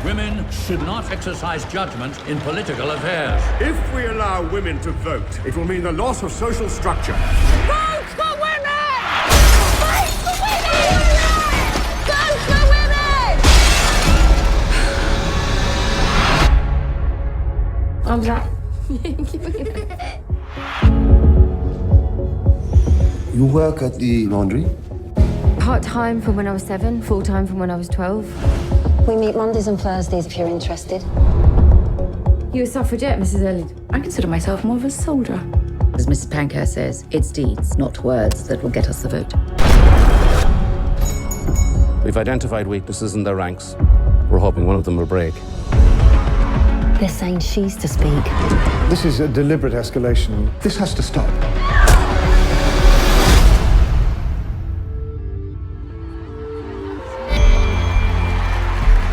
Women should not exercise judgment in political affairs. If we allow women to vote, it will mean the loss of social structure. Vote for women! Fight for women! Vote for women! Arms up. You work at the laundry? Part-time from when I was 7, full-time from when I was 12. We meet Mondays and Thursdays if you're interested. You a suffragette, Mrs. Elliot? I consider myself more of a soldier. As Mrs. Pankhurst says, it's deeds, not words, that will get us the vote. We've identified weaknesses in their ranks. We're hoping one of them will break. They're saying she's to speak. This is a deliberate escalation. This has to stop.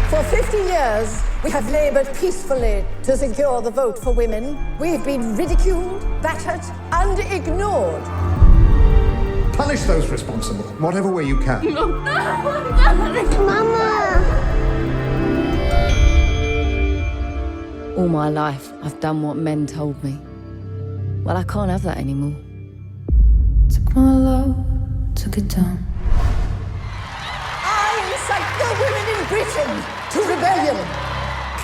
For 50 years, we have labored peacefully to secure the vote for women. We've been ridiculed, battered, and ignored. Punish those responsible, whatever way you can. Mama! All my life, I've done what men told me. Well, I can't have that anymore. Took my love, took it down. I incite the women in Britain to rebellion.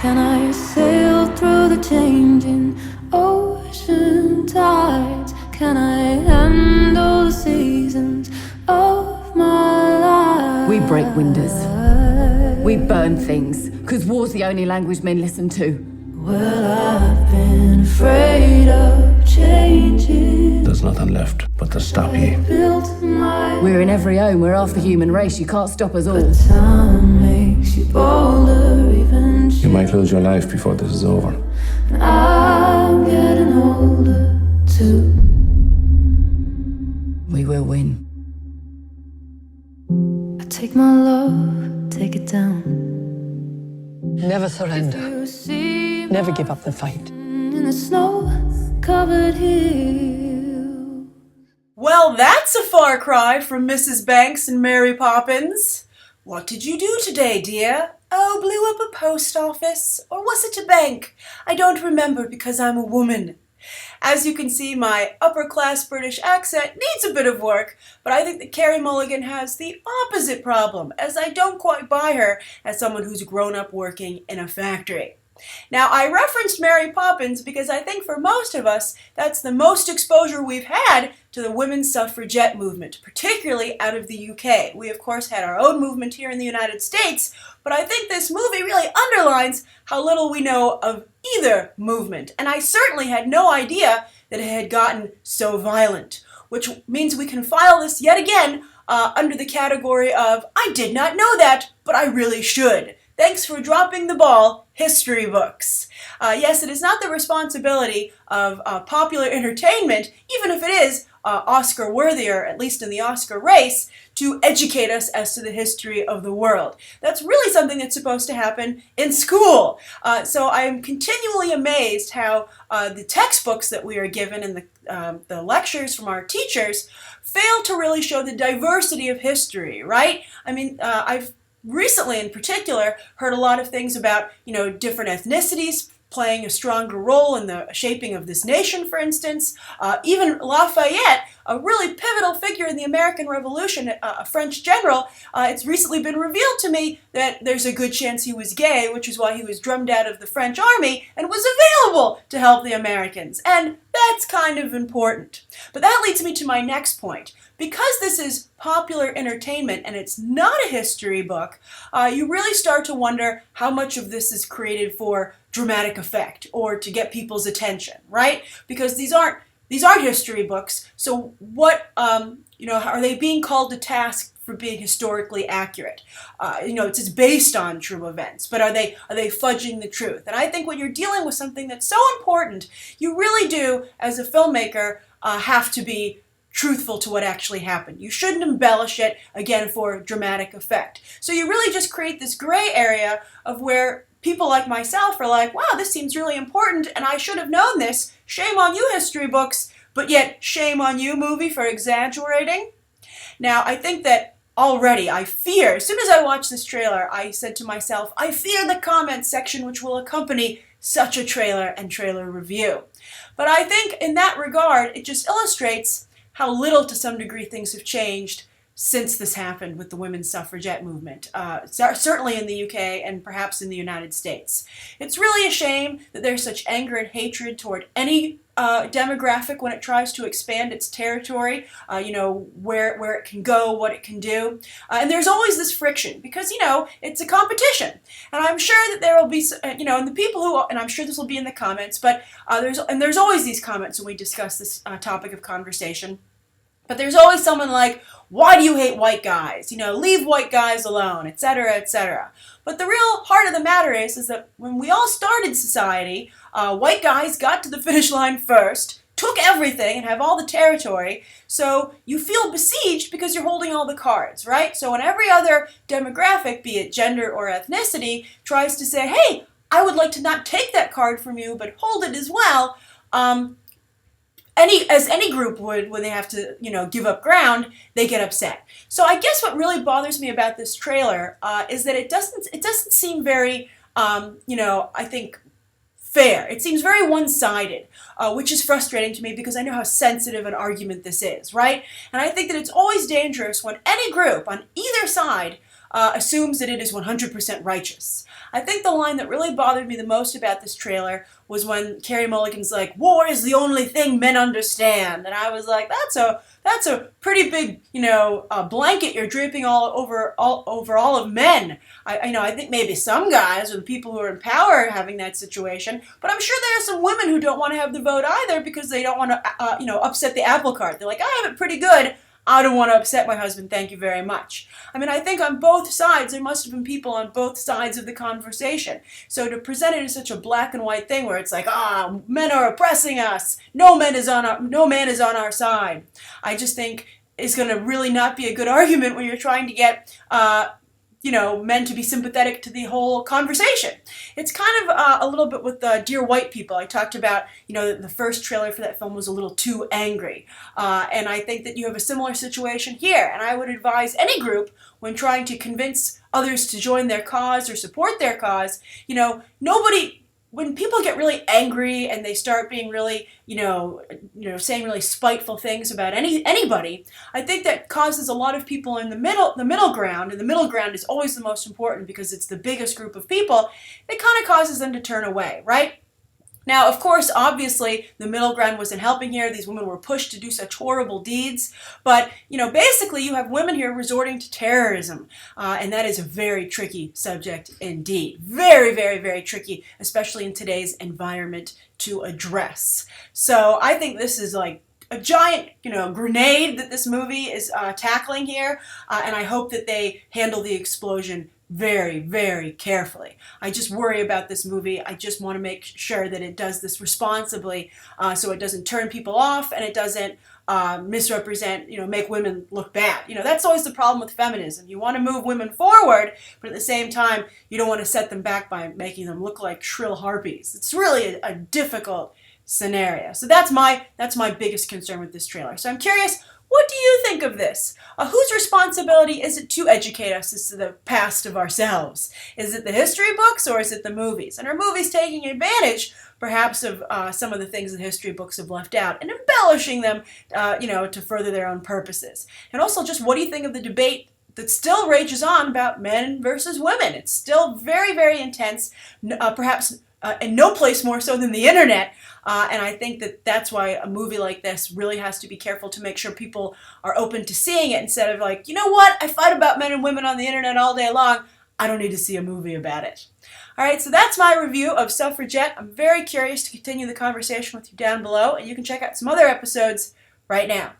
Can I sail through the changing ocean tides? Can I handle the seasons of my life? We break windows. We burn things, because war's the only language men listen to. Well, I've been afraid of changing. There's nothing left but to stop you. Built my We're in every home, we're half the human race, you can't stop us all. time makes you bolder, even You might lose your life before this is over. and I'm getting older too. We will win. I take my love, take it down. Never surrender. You see Never give up the fight. in the snow-covered hills. Well, that's a far cry from Mrs. Banks and Mary Poppins. What did you do today, dear? Oh, blew up a post office? Or was it a bank? I don't remember because I'm a woman. As you can see, my upper-class British accent needs a bit of work, but I think that Carey Mulligan has the opposite problem, as I don't quite buy her as someone who's grown up working in a factory. Now, I referenced Mary Poppins because I think for most of us, that's the most exposure we've had to the women's suffragette movement, particularly out of the UK. We, of course, had our own movement here in the United States, but I think this movie really underlines how little we know of either movement. And I certainly had no idea that it had gotten so violent, which means we can file this yet again under the category of, I did not know that, but I really should. Thanks for dropping the ball, history books. Yes, it is not the responsibility of popular entertainment, even if it is Oscar-worthy, or at least in the Oscar race, to educate us as to the history of the world. That's really something that's supposed to happen in school. So I am continually amazed how the textbooks that we are given and the lectures from our teachers fail to really show the diversity of history, right? I mean, I've recently, in particular, heard a lot of things about, different ethnicities playing a stronger role in the shaping of this nation, for instance. Even Lafayette, a really pivotal figure in the American Revolution, a French general, it's recently been revealed to me that there's a good chance he was gay, which is why he was drummed out of the French army and was available to help the Americans. And that's kind of important. But that leads me to my next point. Because this is popular entertainment and it's not a history book, you really start to wonder how much of this is created for dramatic effect or to get people's attention, right? Because these aren't history books. So what, are they being called to task for being historically accurate? It's based on true events, but are they fudging the truth? And I think when you're dealing with something that's so important, you really do, as a filmmaker, have to be truthful to what actually happened. You shouldn't embellish it, again, for dramatic effect. So you really just create this gray area of where people like myself are like, wow, this seems really important and I should have known this. Shame on you, history books, but yet shame on you, movie, for exaggerating. Now, I think that already, I fear, as soon as I watched this trailer, I said to myself, I fear the comments section which will accompany such a trailer and trailer review. But I think in that regard, it just illustrates how little to some degree things have changed since this happened with the women's suffragette movement, certainly in the UK and perhaps in the United States. It's really a shame that there's such anger and hatred toward any demographic when it tries to expand its territory, where it can go, what it can do. And there's always this friction because, it's a competition. And I'm sure that there will be, and the people who, and I'm sure this will be in the comments, but there's always these comments when we discuss this topic of conversation. But there's always someone like, why do you hate white guys? Leave white guys alone, etc., etc. But the real heart of the matter is that when we all started society, white guys got to the finish line first, took everything and have all the territory, so you feel besieged because you're holding all the cards, right? So when every other demographic, be it gender or ethnicity, tries to say, hey, I would like to not take that card from you, but hold it as well, any group would when they have to, give up ground, they get upset. So I guess what really bothers me about this trailer is that it doesn't seem very, I think, fair. It seems very one-sided, which is frustrating to me because I know how sensitive an argument this is, right? And I think that it's always dangerous when any group on either side assumes that it is 100% righteous. I think the line that really bothered me the most about this trailer was when Carey Mulligan's like, war is the only thing men understand. And I was like, that's a pretty big, blanket you're draping all over all of men. I think maybe some guys or the people who are in power are having that situation, but I'm sure there are some women who don't want to have the vote either because they don't want to, upset the apple cart. They're like, I have it pretty good. I don't want to upset my husband, thank you very much. I mean, I think on both sides, there must have been people on both sides of the conversation. So to present it as such a black and white thing where it's like, men are oppressing us, no man is on our side, I just think is going to really not be a good argument when you're trying to get men to be sympathetic to the whole conversation. It's kind of a little bit with Dear White People. I talked about, the first trailer for that film was a little too angry. And I think that you have a similar situation here. And I would advise any group when trying to convince others to join their cause or support their cause, when people get really angry and they start being really, saying really spiteful things about anybody, I think that causes a lot of people in the middle ground, and the middle ground is always the most important because it's the biggest group of people, it kind of causes them to turn away, right? Now, of course, obviously, the middle ground wasn't helping here. These women were pushed to do such horrible deeds. But, basically you have women here resorting to terrorism. And that is a very tricky subject indeed. Very, very, very tricky, especially in today's environment to address. So I think this is like a giant, grenade that this movie is tackling here. And I hope that they handle the explosion very, very carefully. I just worry about this movie. I just want to make sure that it does this responsibly so it doesn't turn people off and it doesn't misrepresent, make women look bad. That's always the problem with feminism. You want to move women forward, but at the same time, you don't want to set them back by making them look like shrill harpies. It's really a difficult scenario. So that's my biggest concern with this trailer. So I'm curious, what do you think of this? Whose responsibility is it to educate us as to the past of ourselves? Is it the history books or is it the movies? And are movies taking advantage, perhaps, of some of the things that history books have left out and embellishing them, to further their own purposes? And also, just what do you think of the debate that still rages on about men versus women? It's still very, very intense, perhaps in no place more so than the internet. And I think that that's why a movie like this really has to be careful to make sure people are open to seeing it instead of like, you know what, I fight about men and women on the internet all day long. I don't need to see a movie about it. All right, so that's my review of Suffragette. I'm very curious to continue the conversation with you down below, and you can check out some other episodes right now.